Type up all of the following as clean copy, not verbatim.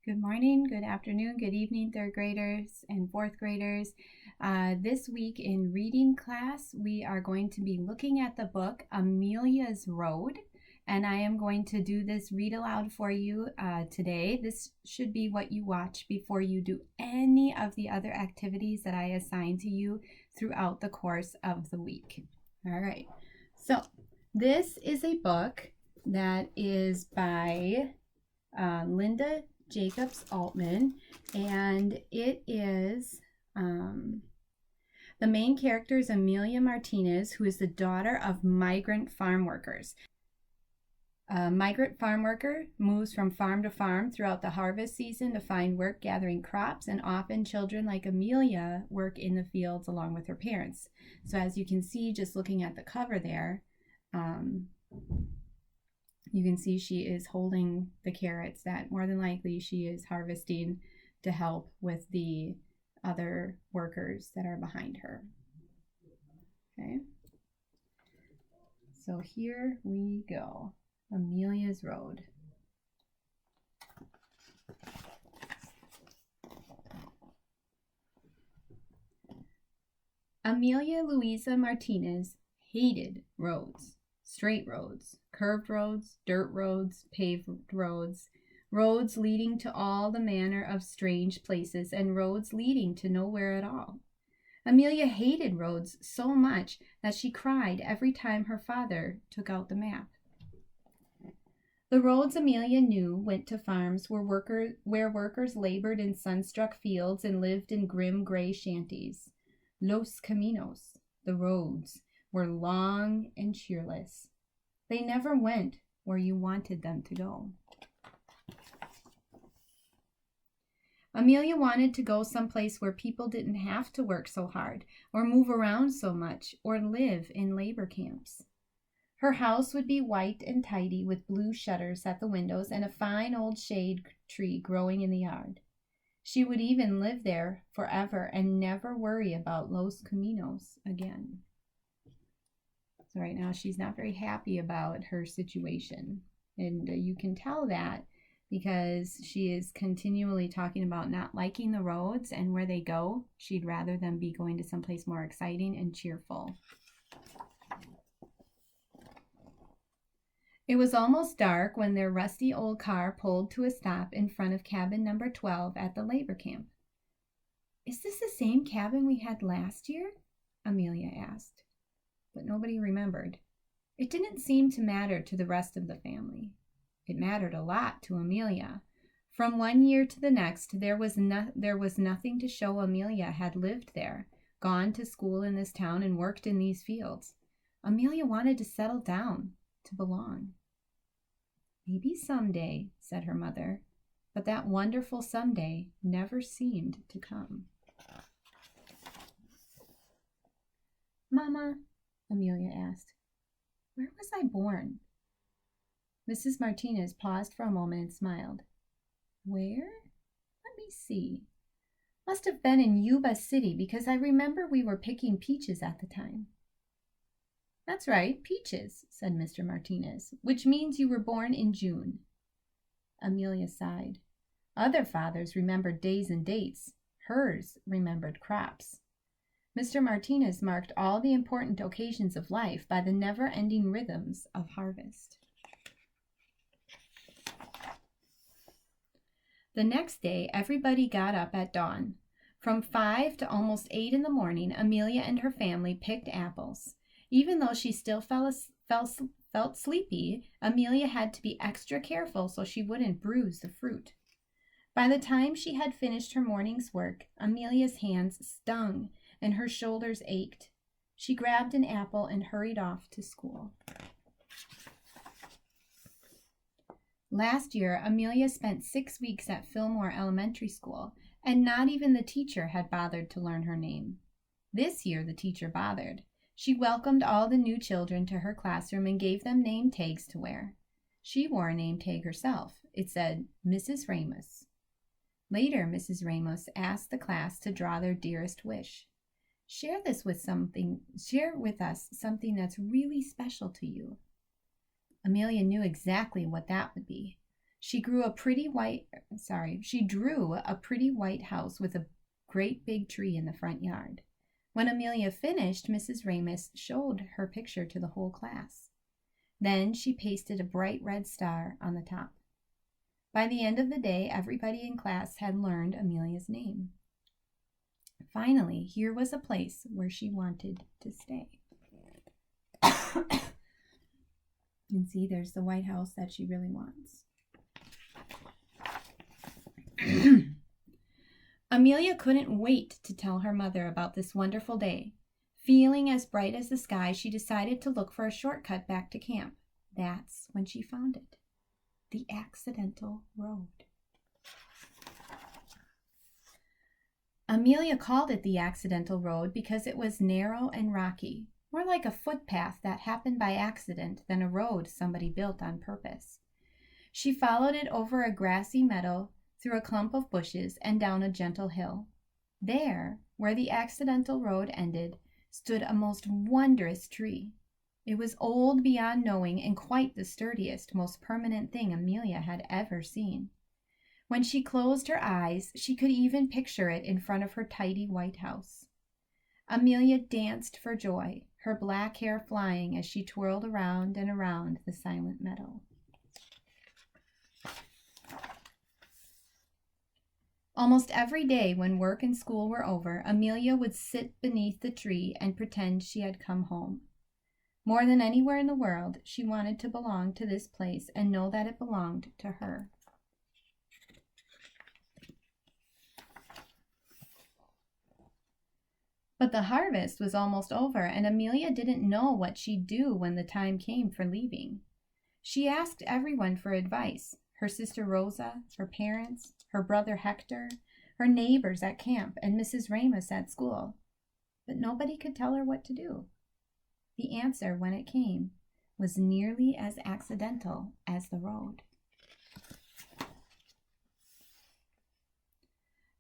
Good morning, good afternoon, good evening, third graders and fourth graders. This week in reading class, we are going to be looking at the book Amelia's Road, and I am going to do this read aloud for you today. This should be what you watch before you do any of the other activities that I assign to you throughout the course of the week. All right, so this is a book that is by Linda Jacobs Altman, and it is the main character is Amelia Martinez, who is the daughter of migrant farm workers. A migrant farm worker moves from farm to farm throughout the harvest season to find work gathering crops, and often children like Amelia work in the fields along with her parents. So as you can see, just looking at the cover there, you can see she is holding the carrots that more than likely she is harvesting to help with the other workers that are behind her. Okay, so here we go. Amelia's Road. Amelia Louisa Martinez hated roads. Straight roads, curved roads, dirt roads, paved roads, roads leading to all the manner of strange places, and roads leading to nowhere at all. Amelia hated roads so much that she cried every time her father took out the map. The roads Amelia knew went to farms where workers labored in sun-struck fields and lived in grim gray shanties. Los Caminos, the roads, were long and cheerless. They never went where you wanted them to go. Amelia wanted to go someplace where people didn't have to work so hard, or move around so much, or live in labor camps. Her house would be white and tidy with blue shutters at the windows and a fine old shade tree growing in the yard. She would even live there forever and never worry about Los Caminos again. So right now she's not very happy about her situation. And you can tell that because she is continually talking about not liking the roads and where they go. She'd rather them be going to someplace more exciting and cheerful. It was almost dark when their rusty old car pulled to a stop in front of cabin number 12 at the labor camp. "Is this the same cabin we had last year?" Amelia asked. But nobody remembered. It didn't seem to matter to the rest of the family. It mattered a lot to Amelia. From one year to the next, there was nothing to show Amelia had lived there, gone to school in this town, and worked in these fields. Amelia wanted to settle down, to belong. "Maybe someday," said her mother, but that wonderful someday never seemed to come. "Mama," Amelia asked, "where was I born?" Mrs. Martinez paused for a moment and smiled. "Where? Let me see. Must have been in Yuba City because I remember we were picking peaches at the time." "That's right, peaches," said Mr. Martinez, "which means you were born in June." Amelia sighed. Other fathers remembered days and dates. Hers remembered crops. Mr. Martinez marked all the important occasions of life by the never-ending rhythms of harvest. The next day, everybody got up at dawn. From 5 to almost 8 in the morning, Amelia and her family picked apples. Even though she still felt sleepy, Amelia had to be extra careful so she wouldn't bruise the fruit. By the time she had finished her morning's work, Amelia's hands stung and her shoulders ached. She grabbed an apple and hurried off to school. Last year, Amelia spent 6 weeks at Fillmore Elementary School, and not even the teacher had bothered to learn her name. This year, the teacher bothered. She welcomed all the new children to her classroom and gave them name tags to wear. She wore a name tag herself. It said, "Mrs. Ramos." Later, Mrs. Ramos asked the class to draw their dearest wish. Share with us something that's really special to you." Amelia knew exactly what that would be. She drew a pretty white house with a great big tree in the front yard. When Amelia finished, Mrs. Ramus showed her picture to the whole class. Then she pasted a bright red star on the top. By the end of the day, everybody in class had learned Amelia's name. Finally, here was a place where she wanted to stay. And see, there's the White House that she really wants. Amelia couldn't wait to tell her mother about this wonderful day. Feeling as bright as the sky, she decided to look for a shortcut back to camp. That's when she found it. The accidental road. Amelia called it the accidental road because it was narrow and rocky, more like a footpath that happened by accident than a road somebody built on purpose. She followed it over a grassy meadow, through a clump of bushes, and down a gentle hill. There, where the accidental road ended, stood a most wondrous tree. It was old beyond knowing and quite the sturdiest, most permanent thing Amelia had ever seen. When she closed her eyes, she could even picture it in front of her tidy white house. Amelia danced for joy, her black hair flying as she twirled around and around the silent meadow. Almost every day when work and school were over, Amelia would sit beneath the tree and pretend she had come home. More than anywhere in the world, she wanted to belong to this place and know that it belonged to her. But the harvest was almost over, and Amelia didn't know what she'd do when the time came for leaving. She asked everyone for advice, her sister Rosa, her parents, her brother Hector, her neighbors at camp, and Mrs. Ramus at school. But nobody could tell her what to do. The answer, when it came, was nearly as accidental as the road.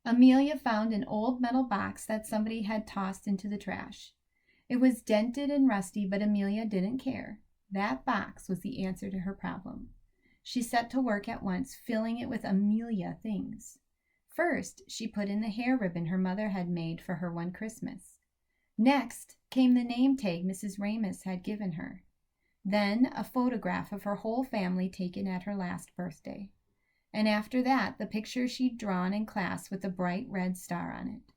Amelia found an old metal box that somebody had tossed into the trash. It was dented and rusty, but Amelia didn't care. That box was the answer to her problem. She set to work at once, filling it with Amelia things. First, she put in the hair ribbon her mother had made for her one Christmas. Next came the name tag Mrs. Ramus had given her. Then a photograph of her whole family taken at her last birthday. And after that, the picture she'd drawn in class with a bright red star on it.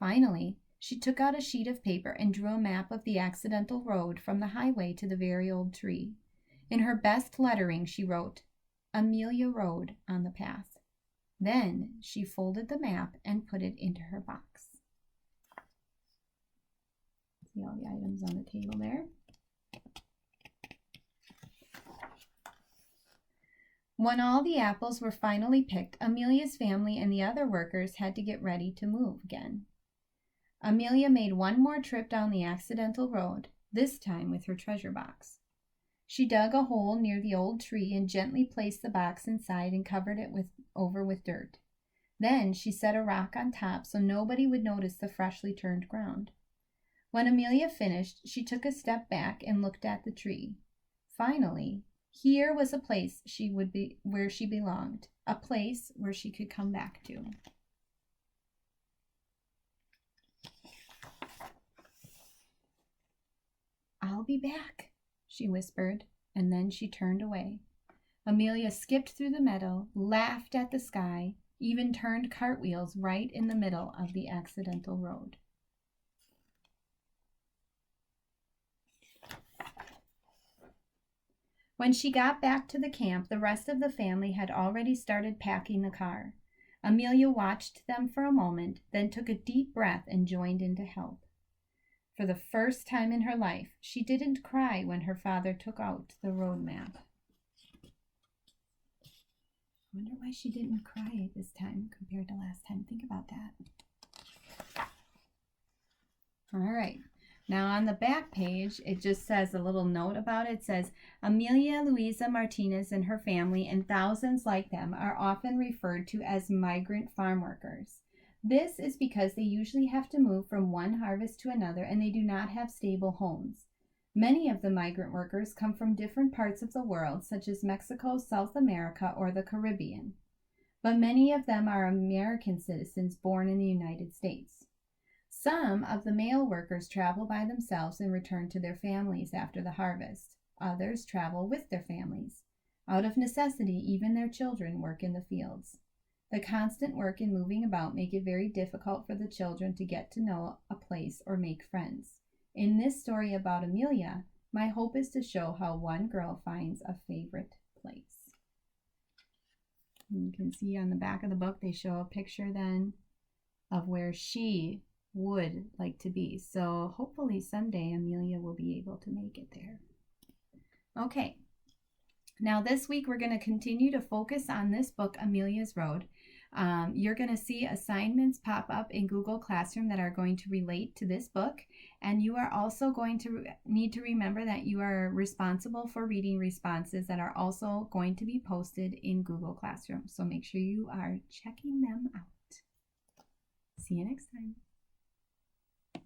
Finally, she took out a sheet of paper and drew a map of the accidental road from the highway to the very old tree. In her best lettering, she wrote, "Amelia Road" on the path. Then she folded the map and put it into her box. See all the items on the table there? When all the apples were finally picked, Amelia's family and the other workers had to get ready to move again. Amelia made one more trip down the accidental road, this time with her treasure box. She dug a hole near the old tree and gently placed the box inside and covered it over with dirt. Then she set a rock on top so nobody would notice the freshly turned ground. When Amelia finished, she took a step back and looked at the tree. Finally, here was a place where she belonged, a place where she could come back to. "I'll be back," she whispered, and then she turned away. Amelia skipped through the meadow, laughed at the sky, even turned cartwheels right in the middle of the accidental road. When she got back to the camp, the rest of the family had already started packing the car. Amelia watched them for a moment, then took a deep breath and joined in to help. For the first time in her life, she didn't cry when her father took out the road map. I wonder why she didn't cry this time compared to last time. Think about that. All right. Now on the back page, it just says a little note about it. It says, Amelia Louisa Martinez and her family and thousands like them are often referred to as migrant farm workers. This is because they usually have to move from one harvest to another and they do not have stable homes. Many of the migrant workers come from different parts of the world, such as Mexico, South America, or the Caribbean. But many of them are American citizens born in the United States. Some of the male workers travel by themselves and return to their families after the harvest. Others travel with their families. Out of necessity, even their children work in the fields. The constant work and moving about make it very difficult for the children to get to know a place or make friends. In this story about Amelia, my hope is to show how one girl finds a favorite place. And you can see on the back of the book, they show a picture then of where she would like to be. So hopefully someday Amelia will be able to make it there. Okay, now this week we're going to continue to focus on this book, Amelia's Road. You're going to see assignments pop up in Google Classroom that are going to relate to this book, and you are also going to need to remember that you are responsible for reading responses that are also going to be posted in Google Classroom. So make sure you are checking them out. See you next time.